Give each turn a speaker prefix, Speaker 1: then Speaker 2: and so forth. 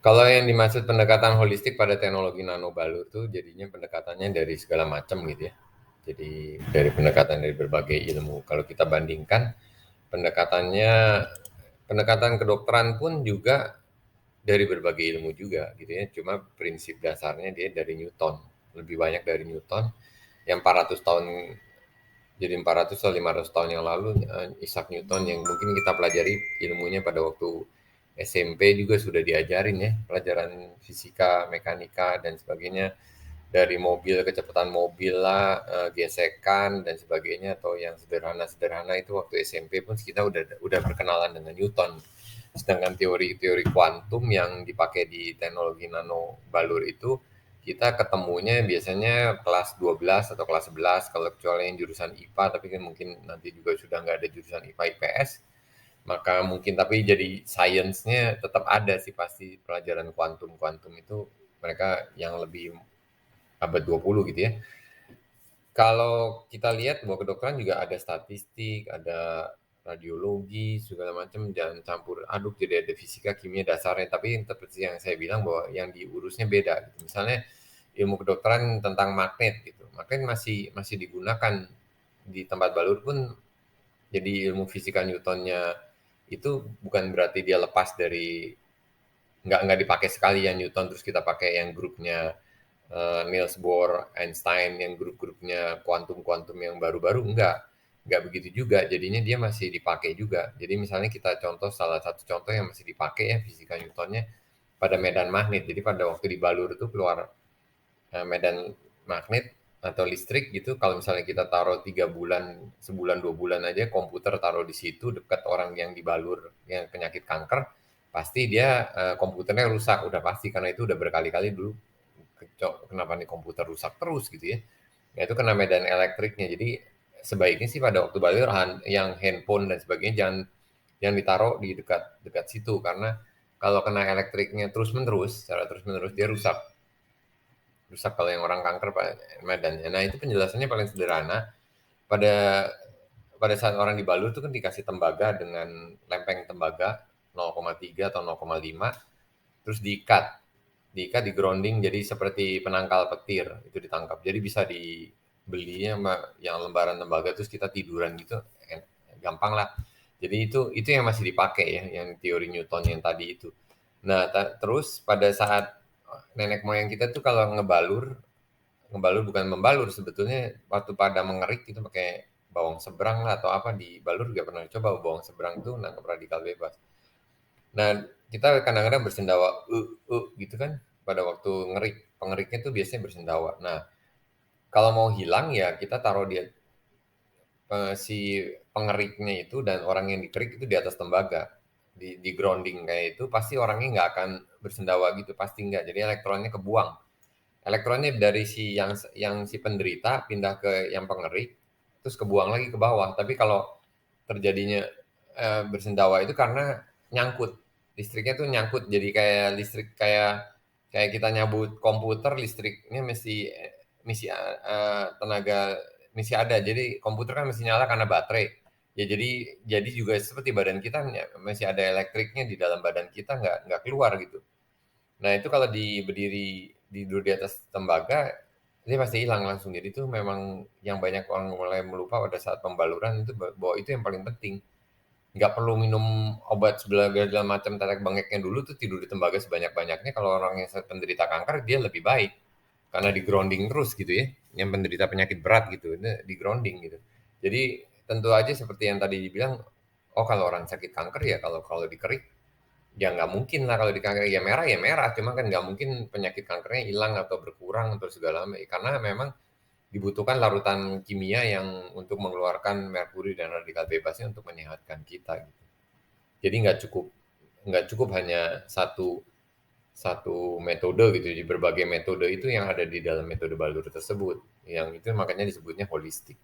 Speaker 1: Kalau yang dimaksud pendekatan holistik pada teknologi nanobalur tuh jadinya pendekatannya dari segala macam gitu ya. Jadi dari pendekatan dari berbagai ilmu. Kalau kita bandingkan pendekatannya pendekatan kedokteran pun juga dari berbagai ilmu juga gitu ya. Cuma prinsip dasarnya dia dari Newton. Lebih banyak dari Newton yang 400 tahun, jadi 400 atau 500 tahun yang lalu, Isaac Newton yang mungkin kita pelajari ilmunya pada waktu SMP juga sudah diajarin ya, pelajaran fisika, mekanika dan sebagainya, dari mobil, kecepatan mobil lah, gesekan dan sebagainya, atau yang sederhana-sederhana itu waktu SMP pun kita udah berkenalan dengan Newton. Sedangkan teori-teori kuantum yang dipakai di teknologi nano balur itu kita ketemunya biasanya kelas 12 atau kelas 11 kalau kecuali yang jurusan IPA, tapi kan mungkin nanti juga sudah nggak ada jurusan IPA IPS, maka mungkin tapi jadi sainsnya tetap ada sih pasti pelajaran kuantum. Kuantum itu mereka yang lebih abad 20 gitu ya. Kalau kita lihat bahwa kedokteran juga ada statistik, ada radiologi, segala macam, jangan campur aduk, jadi ada fisika, kimia dasarnya. Tapi seperti yang saya bilang bahwa yang diurusnya beda. Gitu. Misalnya ilmu kedokteran tentang magnet gitu, magnet masih digunakan di tempat balur pun. Jadi ilmu fisika Newtonnya itu bukan berarti dia lepas dari nggak dipakai sekali yang Newton terus kita pakai yang grupnya Niels Bohr, Einstein, yang grup-grupnya kuantum-kuantum yang baru-baru, enggak begitu juga. Jadinya dia masih dipakai juga. Jadi misalnya kita contoh salah satu contoh yang masih dipakai ya fisika Newtonnya pada medan magnet. Jadi pada waktu di balur itu keluar medan magnet atau listrik gitu. Kalau misalnya kita taruh 3 bulan, sebulan 2 bulan aja komputer taruh di situ dekat orang yang dibalur yang penyakit kanker, pasti dia komputernya rusak udah pasti karena itu udah berkali-kali dulu kenapa nih komputer rusak terus gitu ya. Ya itu kena medan elektriknya. Jadi sebaiknya sih pada waktu balur yang handphone dan sebagainya jangan ditaruh di dekat dekat situ karena kalau kena elektriknya terus-menerus, secara terus-menerus dia rusak. Rusak kalau yang orang kanker medannya. Nah, itu penjelasannya paling sederhana. Pada pada saat orang dibalur itu kan dikasih tembaga dengan lempeng tembaga 0,3 atau 0,5 terus diikat di grounding jadi seperti penangkal petir itu ditangkap jadi bisa dibelinya yang lembaran tembaga terus kita tiduran gitu gampang lah jadi itu yang masih dipakai ya yang teori Newton yang tadi itu. Nah terus pada saat nenek moyang kita tuh kalau ngebalur ngebalur bukan membalur sebetulnya waktu pada mengerik itu pakai bawang seberang lah atau apa di balur juga pernah coba bawang seberang tuh nangkap radikal bebas. Nah, kita kadang-kadang bersendawa gitu kan pada waktu ngerik. Pengeriknya tuh biasanya bersendawa. Nah, kalau mau hilang ya kita taruh dia si pengeriknya itu dan orang yang dikerik itu di atas tembaga. Di grounding kayak itu pasti orangnya nggak akan bersendawa gitu, pasti nggak. Jadi elektronnya kebuang. Elektronnya dari yang si penderita pindah ke yang pengerik, terus kebuang lagi ke bawah. Tapi kalau terjadinya bersendawa itu karena nyangkut listriknya tuh nyangkut jadi kayak listrik kayak kayak kita nyabut komputer listriknya mesti tenaga mesti ada jadi komputer kan mesti nyala karena baterai ya jadi juga seperti badan kita masih ada elektriknya di dalam badan kita nggak keluar gitu. Nah itu kalau tidur di atas tembaga dia pasti hilang langsung jadi itu memang yang banyak orang mulai melupa pada saat pembaluran itu bahwa itu yang paling penting. Nggak perlu minum obat segala macam tetek bengeknya dulu tuh tidur di tembaga sebanyak-banyaknya kalau orang yang penderita kanker dia lebih baik karena di grounding terus gitu ya yang penderita penyakit berat gitu di grounding gitu jadi tentu aja seperti yang tadi dibilang oh kalau orang sakit kanker ya kalau kalau dikerik ya nggak mungkin lah kalau di kanker ya merah cuma kan nggak mungkin penyakit kankernya hilang atau berkurang atau segala macam karena memang dibutuhkan larutan kimia yang untuk mengeluarkan merkuri dan radikal bebasnya untuk menyehatkan kita gitu. Jadi nggak cukup hanya satu satu metode gitu. Di berbagai metode itu yang ada di dalam metode balur tersebut. Yang itu makanya disebutnya holistik.